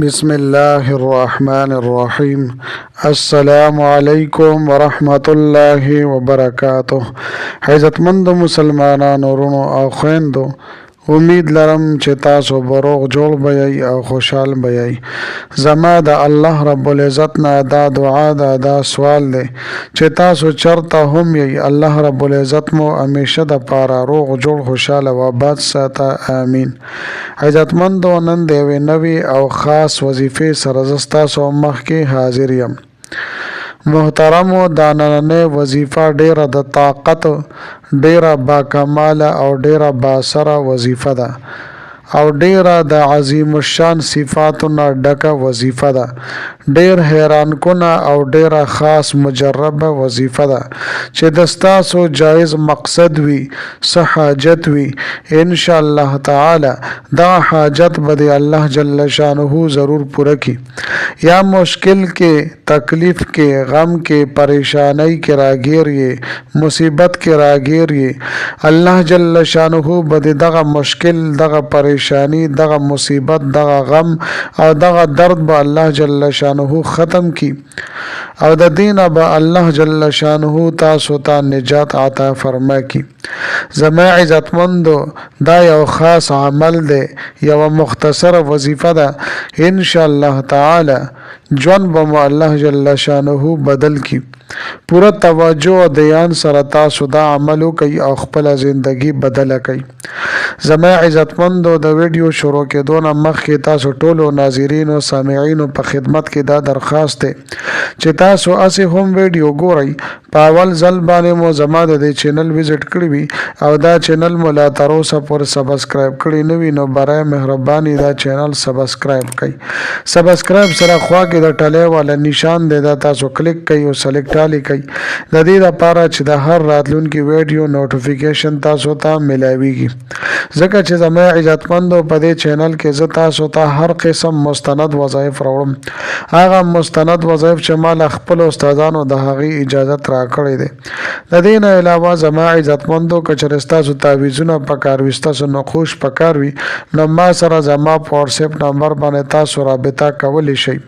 بسم الله الرحمن الرحیم. السلام علیکم ورحمت الله وبرکاتہ. عزتمند مسلمانانو ورونو او خویندو، امید لرم چې تاسو به روغ جوړ بیئ او خوشحال بیئ. زما د الله رب العزت نه دا دعا ده، دا سوال دی چې تاسو چرته هم یئ، الله رب العزت مو همیشه د پاره روغ جوړ خوشحاله و آباد ساته، آمین. عزتمندو، نن د یوې نوې او خاص وظیفې سره زه ستاسو مخ کې حاضر یم. محترمو، دا نننۍ وظیفه ډیره د طاقت، ډیره باکماله او ډیره باثره وظیفه ده او ډیره د عظیم الشان صفاتو نه ډکه وظیفه ده. ډیر حیران کنه او ډیره خاص مجربه وظیفه ده چې د ستاسو جایز مقصد وي، څه حاجت وي، ان شاء الله تعالی دا حاجت به د الله جل شانه ضرور پوره کی. یا مشکل کې، تکلیف کې، غم کې، پریشانی کې راګیر یې، مصیبت کې راګیر یې، الله جل شانه به دغه مشکل، دغه پریشانی، دغه مصیبت، دغه غم او دغه درد به الله جل شانه ختم کی او د دینه به الله جل شانه تاسو ته نجات عطا فرما کی. زما عزتمندو، دا یو خاص عمل دی، یو مختصر وظیفه ده. ان شاء الله تعالی ژوند به مو الله جل شانه بدل کی. پوره توجه او دیان سره تاسو دا عمل وکئ او خپل زندگی بدله کئ. زما عزتمندو، د ویډیو شروع کېدو نه مخکې تاسو ټولو ناظرین او سامعینو په خدمت کې دا درخواست دی چې تاسو اسې هم ویډیو ګورئ. په اول ځل باندې مو زما د دې چینل وزټ کړی وي او دا چینل مو لا تر اوسه پورې سبسکرایب کړی نه وي، نو برای مهرباني دا چینل سبسکرایب کړئ. سبسکرایب سره خوا کې د ټلۍ والا نشان دی، دا تاسو کلیک کړئ او سلیکټ علی کړئ، د دې لپاره چې د هر راتلونکي ویډیو نوټیفیکیشن تاسو ته ملاویږي. ځکه چې زما عزتمندو، په دې چینل کې زه تاسو ته هر قسم مستند وظایف راوړم. هغه مستند وظایف چې ما له خپل استادانو د هغې اجازت راکړی دی. د دې نه علاوه زما عزتمندو، که چېرې ستاسو تعویضونه پکار وي، ستاسو نقوش پکار وي، نو ما سره زما په واتساپ نمبر باندې تاسو رابطه کولی شئ.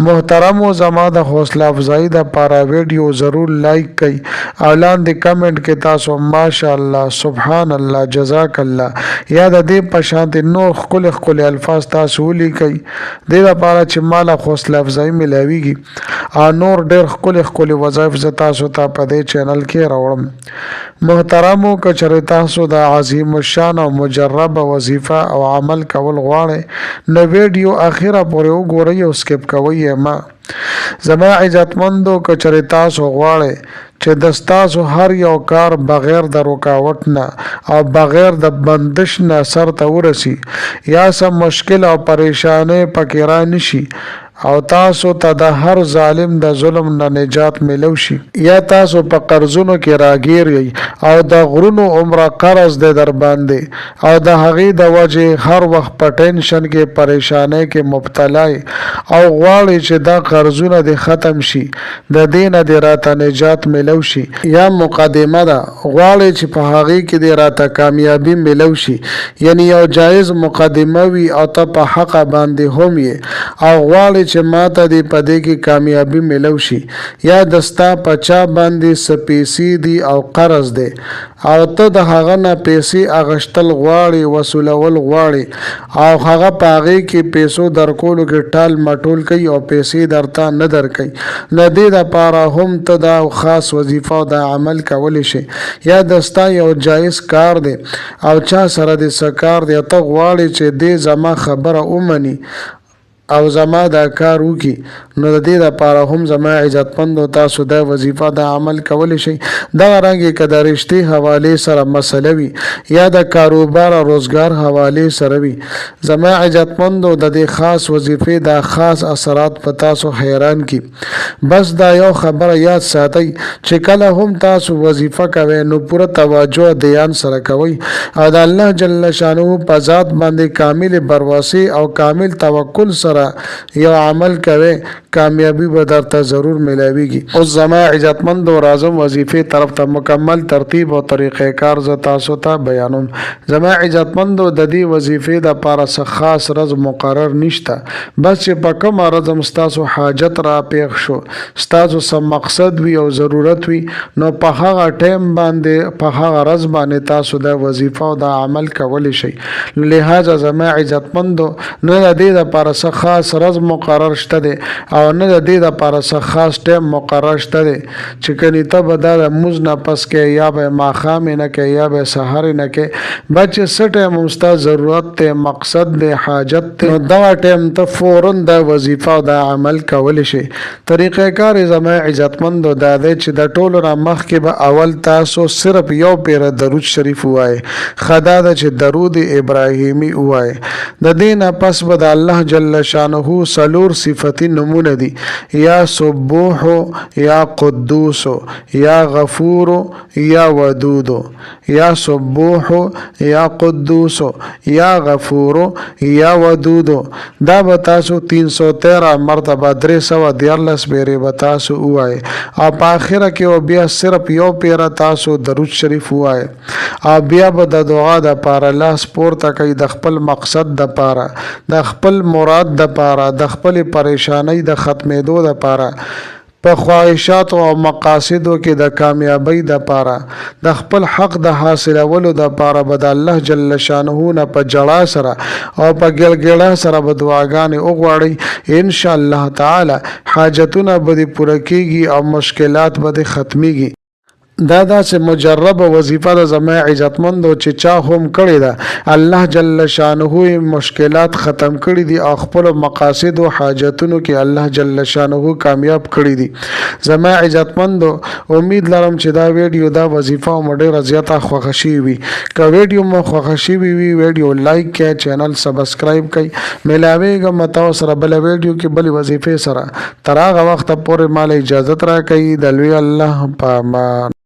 محترمو، زما د حوصله افزایی د پاره ویډیو ضرور لایک کړئ او لاندې کمنټ کې تاسو ماشاءالله، سبحان الله، جزاک الله یا د دې په شانتې نور ښکلي ښکلي الفاظ تاسو ولیکئ، دې لپاره چې ما له حوصله افزایی ملاویږي او نور ډېر ښکلي ښکلي وظایف زه تاسو ته په دې چینل کې راوړم. محترمو، که چېرې تاسو د عظیم الشان او مجربه وظیفه او عمل کول غواړئ، نو ویډیو اخره پورې وګورئ او سکپ کوئ ما. زما عزتمندو، که چېرې تاسو غواړئ چې د ستاسو هر یو کار بغیر د رکاوټ نه او بغیر د بندش نه سرته ورسي، یا څه مشکل او پریشانی پکې را نشي او تاسو ته د هر ظالم د ظلم نه نجات ملو شي، یا تاسو په قرضونو کې راګیر یئ او د غرونو عمره قرض دی در باندې او د هغې د وجې هر وخت په ټینشن کې، پریشانی کې مبتلا او غواړئ چې دا قرضونه دې ختم شي، د دې نه دې راته نجات ملو شي، یا مقدمه ده غواړئ چې په هغې کې دې راته کامیابي ملو شي، یعنی یو جایز مقدمه وي او ته په حقه باندې هم یې او غواړئ چې ماته دې په دې کې کامیابي ملو شي، یا د ستا په چا باندې څه پیسې دي او قرض دی او ته د هغه نه پیسې اخیستل غواړې، وصولول غواړې او هغه په هغې کې پیسو درکولو کې ټال مټول کوي او پیسې درته نه درکوي، نو دې دپاره هم ته دا خاص وظیفه او دا عمل کولی شي. یا د ستا یو جایز کار دی او چا سره دې څه کار دی، ته غواړې چې دې زما خبره ومني او زما دا کار وکړي، نو د دې لپاره هم زما عزتمندو تاسو دا وظیفه دا عمل کولی شئ. دغه رنګې که د رشتې حوالې سره مسله وي یا د کاروبار او روزګار حوالې سره وي، زما عزتمندو د دې خاص وظیفې دا خاص اثرات په تاسو حیران کی. بس دا یو خبره یاد ساتئ چې کله هم تاسو وظیفه کوئ، نو پوره توجه دیان سره کوئ او د الله جل شانه په ذات باندې کامل برواسي او کامل توکل سره سره یو عمل کوي کامیابی به درته ضرور ملاويږي. اوس زما عزتمند او راځم وظیفې طرف ته. مکمل ترتیب او طریقې کار ز تاسو ته بیانوم. زما عزتمند د دې وظیفې د لپاره څه خاص ورځ مقرر نشته، بس چې په کومه ورځ ستاسو حاجت را پیښ شو، ستاسو سم مقصد وي او ضرورت وي، نو په هغه ټیم باندې په هغه ورځ باندې تاسو د وظیفه او د عمل کولی شئ. لہذا زما عزتمندو نه د دې لپاره څه خاص ورځ مقرر شته دی او نه د دې لپاره څه خاص ټیم مقرر شته دی چې کني ته به دا د مونځ نه پس کې یا به ماښام نه کې یا به سحر نه کې، بچ څه ټیم هم ستا ضرورت دی، مقصد دی، حاجت دی، نو دغه ټیم ته فوراً د وظیفه او د عمل کولی شي. طریقې کار زما عزتمندو دا دی چې د ټولو نه مخکې به اول تاسو صرف یو پیره درود شریف ووایئ. ښه دا ده چې درود ابراهیمي ووایئ. د دې نه پس به د الله جل شانه څلور صفتي نومونه دي: یا سبوح، یا قدوس، یا غفور، یا ودود. یا سبوح، یا قدوس، یا غفور، یا ودود. دا به تاسو 313 مرتبه 314 پیرې به تاسو ووایئ او په آخره کې بیا صرف یو پیره تاسو درود شریف ووایئ او بیا به د دعا د پاره لاس پورته کوي د خپل مقصد د پاره، د خپل مراد د پاره، د خپل پریشانی د ختمېدو د پاره، په خواهشات او مقاصدو کې د کامیابی د پاره، د خپل حق د حاصلولو د پاره به د الله جل شانه نه په جړا سره او په ګلګړه سره به دعاګانې وغواړئ. ان شاء الله تعالی حاجتونه به دې پوره کیږي او مشکلات به دې ختمیږي. دا داسې مجربه وظیفه ده زما عزتمندو چې چا هم کړې ده، الله جل شانه مشکلات ختم کړي دي او خپل مقاصد او حاجتونو کې الله جل شانه کامیاب کړي دي. زما عزتمندو امید لرم چې دا ویډیو دا وظیفه مو ډېره زیاته خوښه شوې وي. که ویډیو مو خوښه شوې وي ویډیو لایک کړئ، چینل سبسکرایب کړئ. ملاویږم تاسو سره بل ویډیو کې بل وظیفې سره. تر هغه وخت پورې مال اجازه راکړئ. د لوی الله په امان.